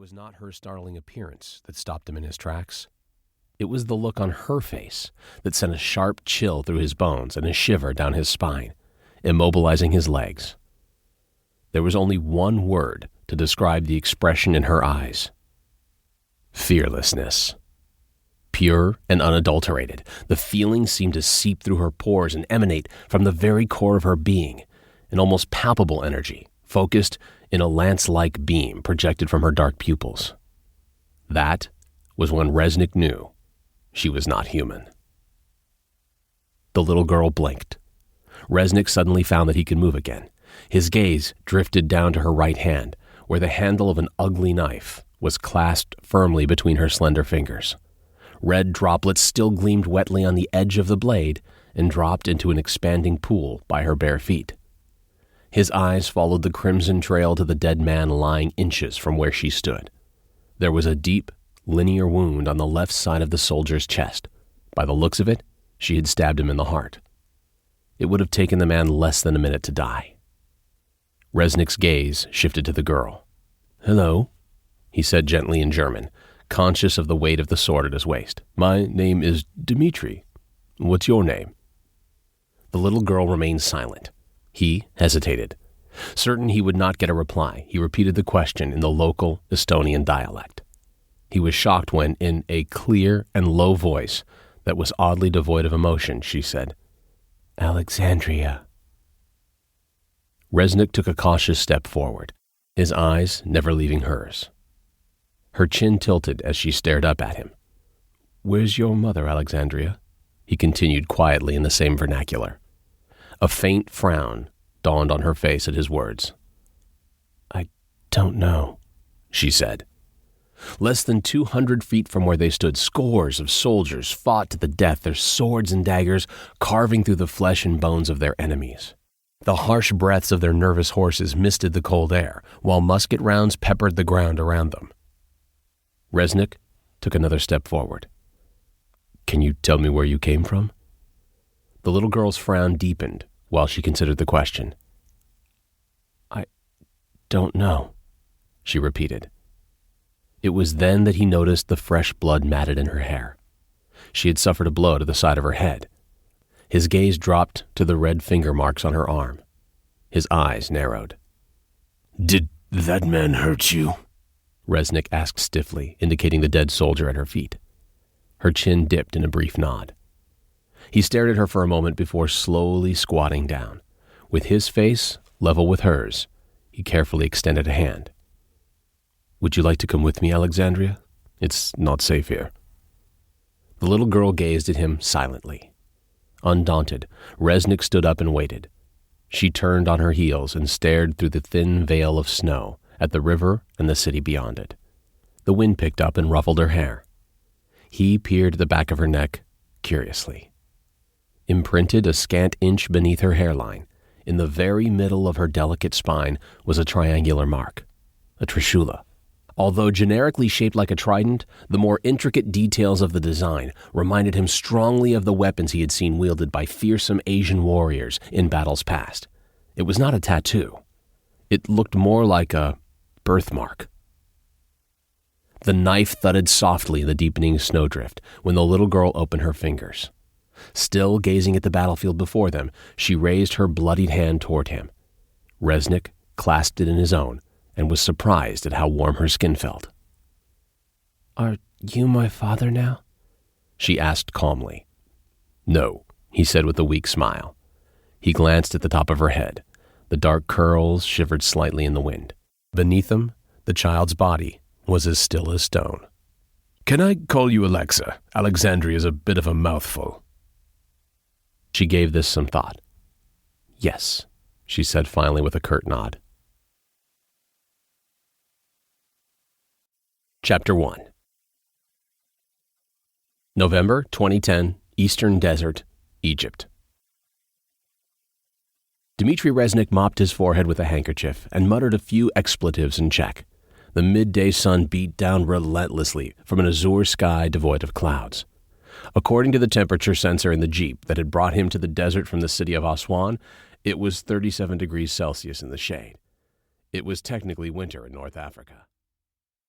was not her startling appearance that stopped him in his tracks. It was the look on her face that sent a sharp chill through his bones and a shiver down his spine, immobilizing his legs. There was only one word to describe the expression in her eyes: fearlessness. Pure and unadulterated, the feeling seemed to seep through her pores and emanate from the very core of her being, an almost palpable energy, focused in a lance-like beam projected from her dark pupils. That was when Reznak knew she was not human. The little girl blinked. Reznak suddenly found that he could move again. His gaze drifted down to her right hand, where the handle of an ugly knife was clasped firmly between her slender fingers. Red droplets still gleamed wetly on the edge of the blade and dropped into an expanding pool by her bare feet. His eyes followed the crimson trail to the dead man lying inches from where she stood. There was a deep, linear wound on the left side of the soldier's chest. By the looks of it, she had stabbed him in the heart. It would have taken the man less than a minute to die. Reznak's gaze shifted to the girl. "Hello," he said gently in German, conscious of the weight of the sword at his waist. "My name is Dimitri. What's your name?" The little girl remained silent. He hesitated. Certain he would not get a reply, he repeated the question in the local Estonian dialect. He was shocked when, in a clear and low voice that was oddly devoid of emotion, she said, "Alexandria." Reznak took a cautious step forward, his eyes never leaving hers. Her chin tilted as she stared up at him. "Where's your mother, Alexandria?" he continued quietly in the same vernacular. A faint frown dawned on her face at his words. "I don't know," she said. Less than 200 feet from where they stood, scores of soldiers fought to the death, their swords and daggers carving through the flesh and bones of their enemies. The harsh breaths of their nervous horses misted the cold air, while musket rounds peppered the ground around them. Reznak took another step forward. "Can you tell me where you came from?" The little girl's frown deepened while she considered the question. "I don't know," she repeated. It was then that he noticed the fresh blood matted in her hair. She had suffered a blow to the side of her head. His gaze dropped to the red finger marks on her arm. His eyes narrowed. "Did that man hurt you?" Reznak asked stiffly, indicating the dead soldier at her feet. Her chin dipped in a brief nod. He stared at her for a moment before slowly squatting down. With his face level with hers, he carefully extended a hand. "Would you like to come with me, Alexandria? It's not safe here." The little girl gazed at him silently. Undaunted, Reznak stood up and waited. She turned on her heels and stared through the thin veil of snow at the river and the city beyond it. The wind picked up and ruffled her hair. He peered at the back of her neck curiously. Imprinted a scant inch beneath her hairline, in the very middle of her delicate spine, was a triangular mark, a trishula. Although generically shaped like a trident, the more intricate details of the design reminded him strongly of the weapons he had seen wielded by fearsome Asian warriors in battles past. It was not a tattoo. It looked more like a birthmark. The knife thudded softly in the deepening snowdrift when the little girl opened her fingers. Still gazing at the battlefield before them, she raised her bloodied hand toward him. Reznak clasped it in his own and was surprised at how warm her skin felt. "Are you my father now?" she asked calmly. "No," he said with a weak smile. He glanced at the top of her head. The dark curls shivered slightly in the wind. Beneath them, the child's body was as still as stone. "Can I call you Alexa? Alexandria is a bit of a mouthful." She gave this some thought. "Yes," she said finally with a curt nod. Chapter 1. November 2010, Eastern Desert, Egypt. Dimitri Reznak mopped his forehead with a handkerchief and muttered a few expletives in Czech. The midday sun beat down relentlessly from an azure sky devoid of clouds. According to the temperature sensor in the Jeep that had brought him to the desert from the city of Aswan, it was 37 degrees Celsius in the shade. It was technically winter in North Africa.